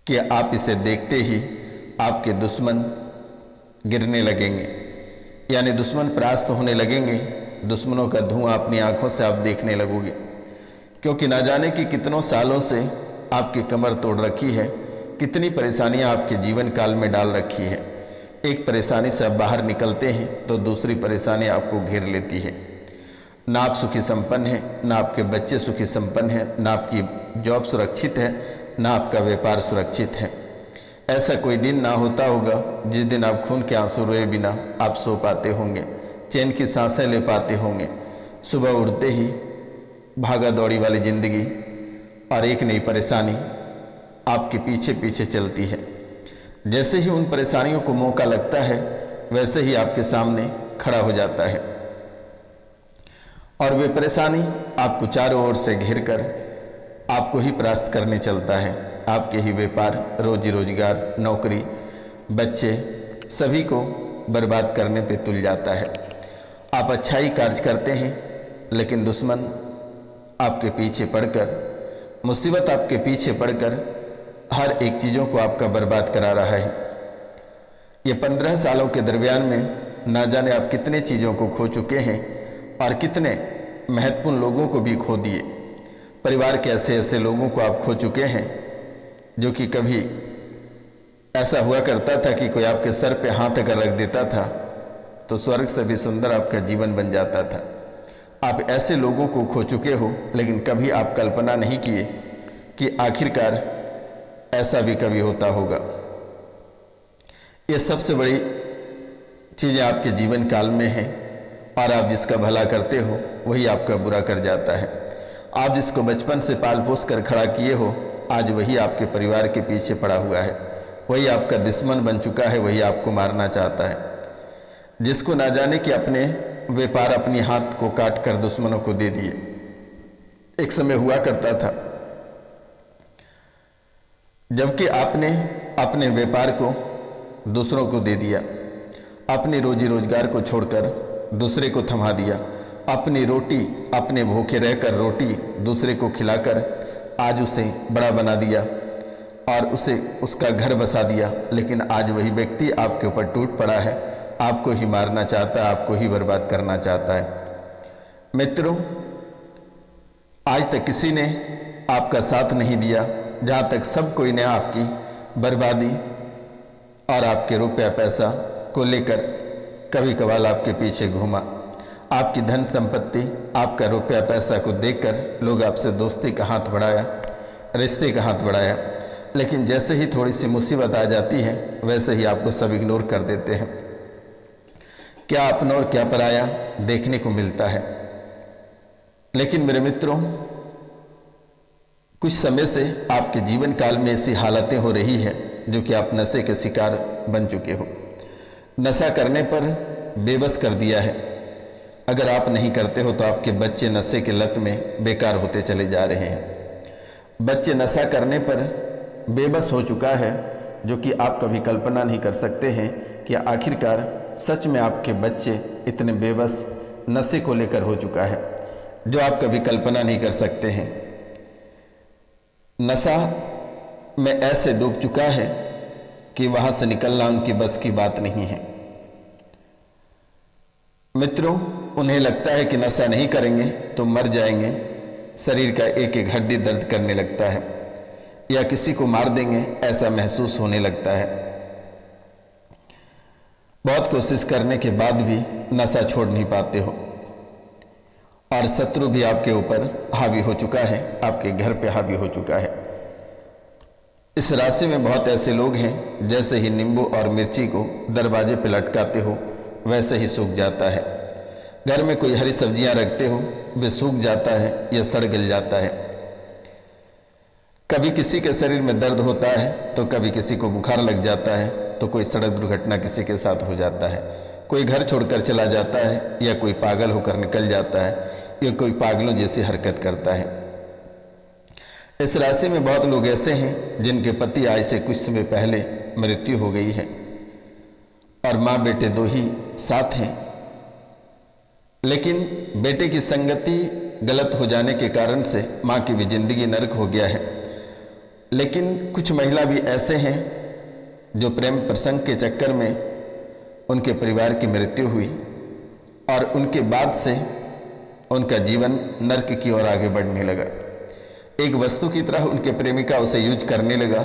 कि आप इसे देखते ही आपके दुश्मन गिरने लगेंगे, यानी दुश्मन परास्त होने लगेंगे। दुश्मनों का धुआं अपनी आंखों से आप देखने लगोगे, क्योंकि ना जाने कि कितनों सालों से आपकी कमर तोड़ रखी है, कितनी परेशानियां आपके जीवन काल में डाल रखी है। एक परेशानी से आप बाहर निकलते हैं तो दूसरी परेशानी आपको घेर लेती है। ना आप सुखी संपन्न हैं, ना आपके बच्चे सुखी संपन्न हैं, ना आपकी जॉब सुरक्षित है, ना आपका व्यापार सुरक्षित है। ऐसा कोई दिन ना होता होगा जिस दिन आप खून के आंसू रोए बिना आप सो पाते होंगे, चैन की सांसें ले पाते होंगे। सुबह उठते ही भागा दौड़ी वाली जिंदगी और एक नई परेशानी आपके पीछे पीछे चलती है। जैसे ही उन परेशानियों को मौका लगता है, वैसे ही आपके सामने खड़ा हो जाता है और वे परेशानी आपको चारों ओर से घेर कर आपको ही परास्त करने चलता है। आपके ही व्यापार, रोजी रोजगार, नौकरी, बच्चे सभी को बर्बाद करने पे तुल जाता है। आप अच्छाई कार्य करते हैं, लेकिन दुश्मन आपके पीछे पड़कर, मुसीबत आपके पीछे पड़कर हर एक चीज़ों को आपका बर्बाद करा रहा है। ये 15 सालों के दरमियान में ना जाने आप कितने चीज़ों को खो चुके हैं और कितने महत्वपूर्ण लोगों को भी खो दिए। परिवार के ऐसे ऐसे लोगों को आप खो चुके हैं जो कि कभी ऐसा हुआ करता था कि कोई आपके सर पे हाथ अगर रख देता था तो स्वर्ग से भी सुंदर आपका जीवन बन जाता था। आप ऐसे लोगों को खो चुके हो, लेकिन कभी आप कल्पना नहीं किए कि आखिरकार ऐसा भी कभी होता होगा। ये सबसे बड़ी चीज़ें आपके जीवन काल में हैं और आप जिसका भला करते हो वही आपका बुरा कर जाता है। आप जिसको बचपन से पाल पोस कर खड़ा किए हो, आज वही आपके परिवार के पीछे पड़ा हुआ है, वही आपका दुश्मन बन चुका है, वही आपको मारना चाहता है। जिसको ना जाने कि अपने व्यापार अपनी हाथ को काट कर दुश्मनों को दे दिए। एक समय हुआ करता था जबकि आपने अपने व्यापार को दूसरों को दे दिया, अपनी रोजी रोजगार को छोड़कर दूसरे को थमा दिया, अपनी रोटी अपने भूखे रहकर रोटी दूसरे को खिलाकर आज उसे बड़ा बना दिया और उसे उसका घर बसा दिया। लेकिन आज वही व्यक्ति आपके ऊपर टूट पड़ा है, आपको ही मारना चाहता है, आपको ही बर्बाद करना चाहता है। मित्रों, आज तक किसी ने आपका साथ नहीं दिया, जहाँ तक सब कोई ने आपकी बर्बादी और आपके रुपया पैसा को लेकर कभी कभार आपके पीछे घूमा। आपकी धन संपत्ति, आपका रुपया पैसा को देखकर लोग आपसे दोस्ती का हाथ बढ़ाया, रिश्ते का हाथ बढ़ाया, लेकिन जैसे ही थोड़ी सी मुसीबत आ जाती है वैसे ही आपको सब इग्नोर कर देते हैं। क्या अपना और क्या पराया देखने को मिलता है। लेकिन मेरे मित्रों, कुछ समय से आपके जीवन काल में ऐसी हालतें हो रही है जो कि आप नशे के शिकार बन चुके हो। नशा करने पर बेबस कर दिया है। अगर आप नहीं करते हो तो आपके बच्चे नशे के लत में बेकार होते चले जा रहे हैं। बच्चे नशा करने पर बेबस हो चुका है, जो कि आप कभी कल्पना नहीं कर सकते हैं कि आखिरकार सच में आपके बच्चे इतने बेबस नशे को लेकर हो चुका है, जो आप कभी कल्पना नहीं कर सकते हैं। नशा में ऐसे डूब चुका है कि वहां से निकलना उनकी बस की बात नहीं है। मित्रों, उन्हें लगता है कि नशा नहीं करेंगे तो मर जाएंगे, शरीर का एक एक हड्डी दर्द करने लगता है, या किसी को मार देंगे ऐसा महसूस होने लगता है। बहुत कोशिश करने के बाद भी नशा छोड़ नहीं पाते हो और शत्रु भी आपके ऊपर हावी हो चुका है, आपके घर पे हावी हो चुका है। इस राशि में बहुत ऐसे लोग हैं जैसे ही नींबू और मिर्ची को दरवाजे पे लटकाते हो वैसे ही सूख जाता है। घर में कोई हरी सब्जियां रखते हो, वे सूख जाता है या सड़ गल जाता है। कभी किसी के शरीर में दर्द होता है तो कभी किसी को बुखार लग जाता है, तो कोई सड़क दुर्घटना किसी के साथ हो जाता है, कोई घर छोड़कर चला जाता है, या कोई पागल होकर निकल जाता है, या कोई पागलों जैसी हरकत करता है। इस राशि में बहुत लोग ऐसे हैं जिनके पति आज से कुछ समय पहले मृत्यु हो गई है और माँ बेटे दो ही साथ हैं, लेकिन बेटे की संगति गलत हो जाने के कारण से माँ की भी जिंदगी नरक हो गया है लेकिन कुछ महिला भी ऐसे हैं जो प्रेम प्रसंग के चक्कर में उनके परिवार की मृत्यु हुई और उनके बाद से उनका जीवन नर्क की ओर आगे बढ़ने लगा। एक वस्तु की तरह उनके प्रेमिका उसे यूज करने लगा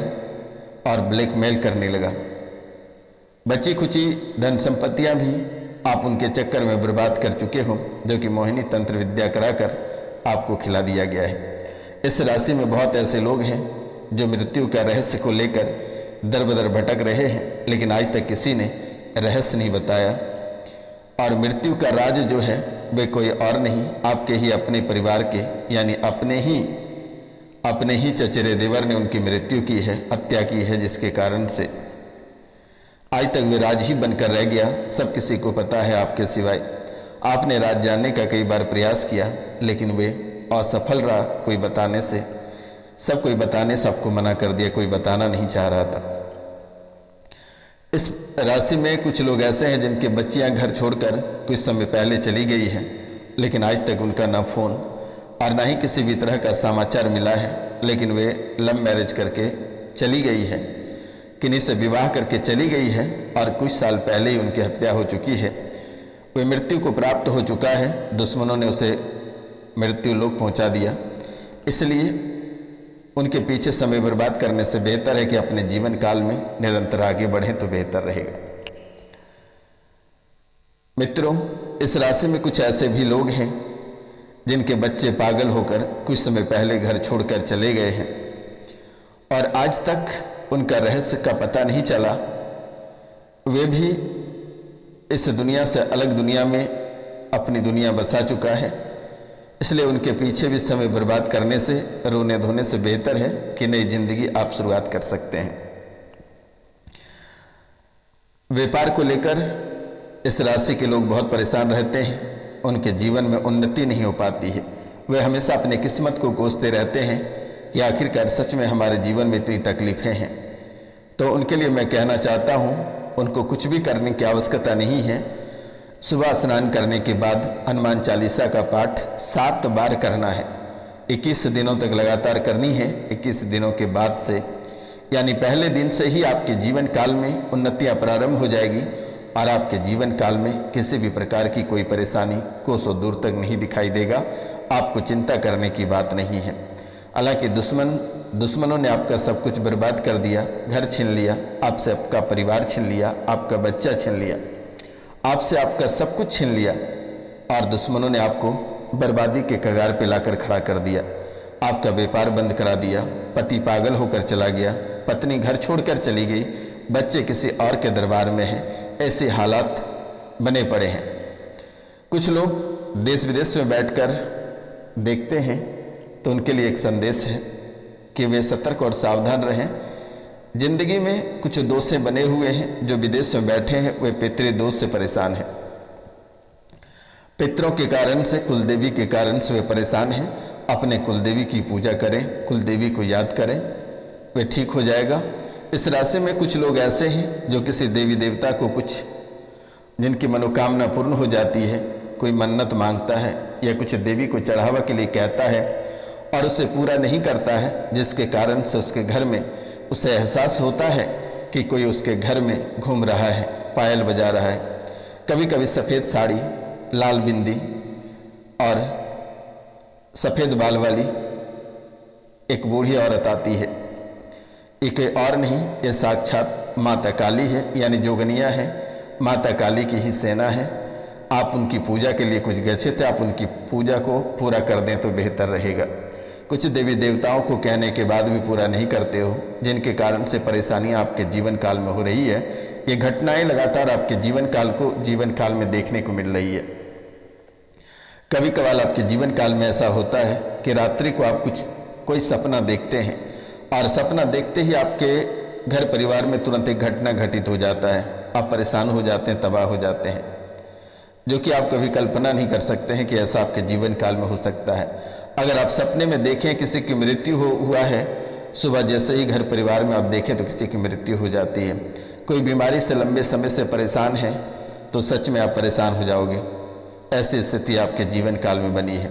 और ब्लैकमेल करने लगा। बची खुची धन संपत्तियां भी आप उनके चक्कर में बर्बाद कर चुके हो, जो कि मोहिनी तंत्र विद्या कराकर आपको खिला दिया गया है। इस राशि में बहुत ऐसे लोग हैं जो मृत्यु का रहस्य को लेकर दर बदर भटक रहे हैं, लेकिन आज तक किसी ने रहस्य नहीं बताया। और मृत्यु का राज जो है वे कोई और नहीं, आपके ही अपने परिवार के, यानी अपने ही चचेरे देवर ने उनकी मृत्यु की है, हत्या की है, जिसके कारण से आज तक वे राज ही बनकर रह गया। सब किसी को पता है आपके सिवाय। आपने राज जानने का कई बार प्रयास किया, लेकिन वे असफल रहा। कोई बताने से आपको मना कर दिया, कोई बताना नहीं चाह रहा था। इस राशि में कुछ लोग ऐसे हैं जिनके बच्चियां घर छोड़कर कुछ समय पहले चली गई हैं, लेकिन आज तक उनका ना फोन और ना ही किसी भी तरह का समाचार मिला है। लेकिन वे लव मैरिज करके चली गई है, किन्हीं से विवाह करके चली गई है और कुछ साल पहले ही उनकी हत्या हो चुकी है। वे मृत्यु को प्राप्त हो चुका है, दुश्मनों ने उसे मृत्यु लोक पहुंचा दिया। इसलिए उनके पीछे समय बर्बाद करने से बेहतर है कि अपने जीवन काल में निरंतर आगे बढ़ें तो बेहतर रहेगा। मित्रों, इस राशि में कुछ ऐसे भी लोग हैं जिनके बच्चे पागल होकर कुछ समय पहले घर छोड़कर चले गए हैं और आज तक उनका रहस्य का पता नहीं चला। वे भी इस दुनिया से अलग दुनिया में अपनी दुनिया बसा चुका है। इसलिए उनके पीछे भी समय बर्बाद करने से, रोने धोने से बेहतर है कि नई जिंदगी आप शुरुआत कर सकते हैं। व्यापार को लेकर इस राशि के लोग बहुत परेशान रहते हैं। उनके जीवन में उन्नति नहीं हो पाती है। वे हमेशा अपने किस्मत को कोसते रहते हैं कि आखिरकार सच में हमारे जीवन में इतनी तकलीफें हैं। तो उनके लिए मैं कहना चाहता हूँ, उनको कुछ भी करने की आवश्यकता नहीं है। सुबह स्नान करने के बाद हनुमान चालीसा का पाठ 7 बार करना है। 21 दिनों तक लगातार करनी है। 21 दिनों के बाद से, यानी पहले दिन से ही आपके जीवन काल में उन्नतियां प्रारंभ हो जाएगी और आपके जीवन काल में किसी भी प्रकार की कोई परेशानी कोसों दूर तक नहीं दिखाई देगा। आपको चिंता करने की बात नहीं है। हालांकि दुश्मनों ने आपका सब कुछ बर्बाद कर दिया, घर छीन लिया, आपसे आपका परिवार छीन लिया, आपका बच्चा छीन लिया, आपसे आपका सब कुछ छीन लिया और दुश्मनों ने आपको बर्बादी के कगार पे लाकर खड़ा कर दिया। आपका व्यापार बंद करा दिया, पति पागल होकर चला गया, पत्नी घर छोड़कर चली गई, बच्चे किसी और के दरबार में हैं। ऐसे हालात बने पड़े हैं। कुछ लोग देश विदेश में बैठकर देखते हैं, तो उनके लिए एक संदेश है कि वे सतर्क और सावधान रहें। जिंदगी में कुछ दोष बने हुए हैं। जो विदेश में बैठे हैं वे पितृ दोष से परेशान हैं। पितरों के कारण से, कुलदेवी के कारण से वे परेशान हैं। अपने कुलदेवी की पूजा करें, कुलदेवी को याद करें, वे ठीक हो जाएगा। इस राशि में कुछ लोग ऐसे हैं जो किसी देवी देवता को कुछ, जिनकी मनोकामना पूर्ण हो जाती है, कोई मन्नत मांगता है या कुछ देवी को चढ़ावा के लिए कहता है और उसे पूरा नहीं करता है, जिसके कारण से उसके घर में उसे एहसास होता है कि कोई उसके घर में घूम रहा है, पायल बजा रहा है। कभी कभी सफ़ेद साड़ी, लाल बिंदी और सफ़ेद बाल वाली एक बूढ़ी औरत आती है। ये कोई और नहीं, ये साक्षात माता काली है, यानी जोगनिया है, माता काली की ही सेना है। आप उनकी पूजा के लिए कुछ गए थे, आप उनकी पूजा को पूरा कर दें तो बेहतर रहेगा। कुछ देवी देवताओं को कहने के बाद भी पूरा नहीं करते हो, जिनके कारण से परेशानियां आपके जीवन काल में हो रही है। ये घटनाएं लगातार आपके जीवन काल में देखने को मिल रही है। कभी कभार आपके जीवन काल में ऐसा होता है कि रात्रि को आप कोई सपना देखते हैं और सपना देखते ही आपके घर परिवार में तुरंत एक घटना घटित हो जाता है। आप परेशान हो जाते हैं, तबाह हो जाते हैं, जो कि आप कभी कल्पना नहीं कर सकते हैं कि ऐसा आपके जीवन काल में हो सकता है। अगर आप सपने में देखें किसी की मृत्यु हुआ है, सुबह जैसे ही घर परिवार में आप देखें तो किसी की मृत्यु हो जाती है। कोई बीमारी से लंबे समय से परेशान है तो सच में आप परेशान हो जाओगे। ऐसी स्थिति आपके जीवन काल में बनी है।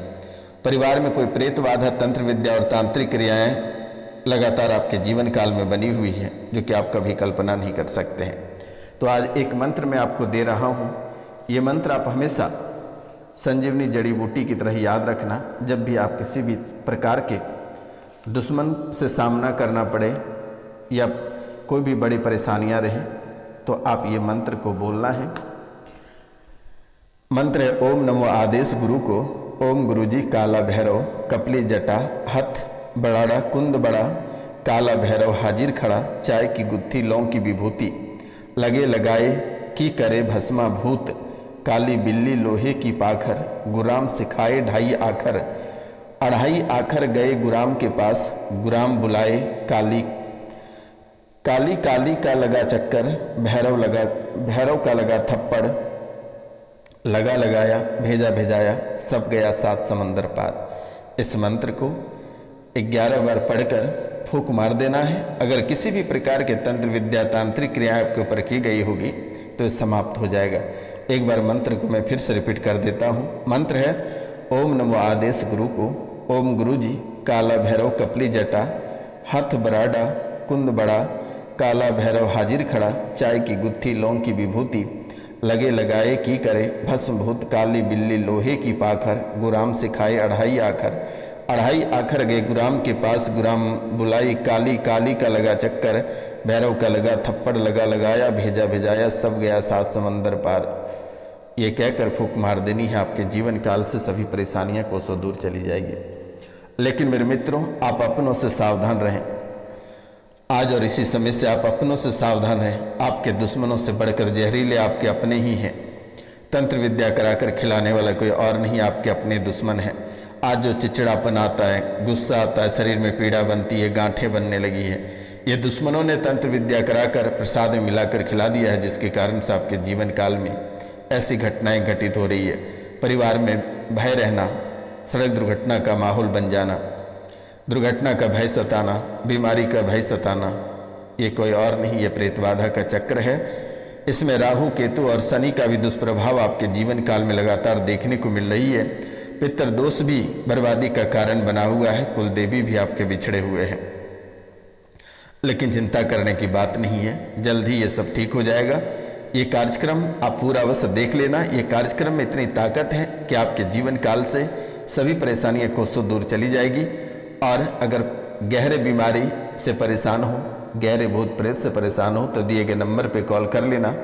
परिवार में कोई प्रेत बाधा, तंत्र विद्या और तांत्रिक क्रियाएं लगातार आपके जीवन काल में बनी हुई है, जो कि आप कभी कल्पना नहीं कर सकते हैं। तो आज एक मंत्र मैं आपको दे रहा हूँ। ये मंत्र आप हमेशा संजीवनी जड़ी बूटी की तरह याद रखना। जब भी आप किसी भी प्रकार के दुश्मन से सामना करना पड़े या कोई भी बड़ी परेशानियां रहे, तो आप ये मंत्र को बोलना है। मंत्र है ओम नमो आदेश गुरु को। ओम गुरुजी काला भैरव कपली जटा हथ बड़ाड़ा कुंद बड़ा काला भैरव हाजिर खड़ा चाय की गुत्थी लौंग की विभूति लगे लगाए की करे भस्मा भूत काली बिल्ली लोहे की पाखर गुराम सिखाए ढाई आखर अढ़ाई आखर गए गुराम के पास गुराम बुलाए काली काली काली का लगा चक्कर भैरव का लगा थप्पड़ लगा लगाया भेजा भेजाया सब गया 7 समंदर पार। इस मंत्र को 11 बार पढ़कर फूंक मार देना है। अगर किसी भी प्रकार के तंत्र विद्या तांत्रिक क्रिया आपके ऊपर की गई होगी तो ये समाप्त हो जाएगा। एक बार मंत्र को मैं फिर से रिपीट कर देता हूँ। मंत्र है ओम नमो आदेश गुरु को। ओम गुरुजी काला भैरव कपली जटा हथ बराडा कुंद बड़ा काला भैरव हाजिर खड़ा चाय की गुत्थी लौंग की विभूति लगे लगाए की करे भस्म भूत काली बिल्ली लोहे की पाखर गुराम सिखाए अढ़ाई आखर गए गुराम के पास गुराम बुलाई काली काली का लगा चक्कर भैरव का लगा थप्पड़ लगा लगाया भेजा भेजाया सब गया 7 समंदर पार। ये कहकर फूंक मार देनी है। आपके जीवन काल से सभी परेशानियां कोसों दूर चली जाएगी। लेकिन मेरे मित्रों, आप अपनों से सावधान रहें। आज और इसी समय से आप अपनों से सावधान रहें। आपके दुश्मनों से बढ़कर जहरीले आपके अपने ही हैं। तंत्र विद्या कराकर खिलाने वाला कोई और नहीं, आपके अपने दुश्मन हैं। आज जो चिड़चिड़ापन आता है, गुस्सा आता है, शरीर में पीड़ा बनती है, गांठें बनने लगी है, ये दुश्मनों ने तंत्र विद्या कराकर प्रसाद में मिलाकर खिला दिया है, जिसके कारण से आपके जीवन काल में ऐसी घटनाएं घटित हो रही है। परिवार में भय रहना, सड़क दुर्घटना का माहौल बन जाना, दुर्घटना का भय सताना, बीमारी का भय सताना, ये कोई और नहीं, ये प्रेत बाधा का चक्र है। इसमें राहु केतु और शनि का भी दुष्प्रभाव आपके जीवन काल में लगातार देखने को मिल रही है। पितृ दोष भी बर्बादी का कारण बना हुआ है। कुल देवी भी आपके बिछड़े हुए हैं। लेकिन चिंता करने की बात नहीं है, जल्द ही ये सब ठीक हो जाएगा। ये कार्यक्रम आप पूरा अवश्य देख लेना। ये कार्यक्रम में इतनी ताकत है कि आपके जीवन काल से सभी परेशानियां कोसों दूर चली जाएगी। और अगर गहरे बीमारी से परेशान हो, गहरे भूत प्रेत से परेशान हो, तो दिए गए नंबर पे कॉल कर लेना।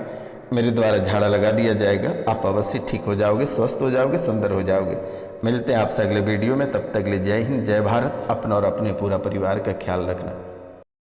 मेरे द्वारा झाड़ा लगा दिया जाएगा। आप अवश्य ठीक हो जाओगे, स्वस्थ हो जाओगे, सुंदर हो जाओगे। मिलते हैं आपसे अगले वीडियो में। तब तक के लिए जय हिंद, जय भारत। अपना और अपने पूरा परिवार का ख्याल रखना।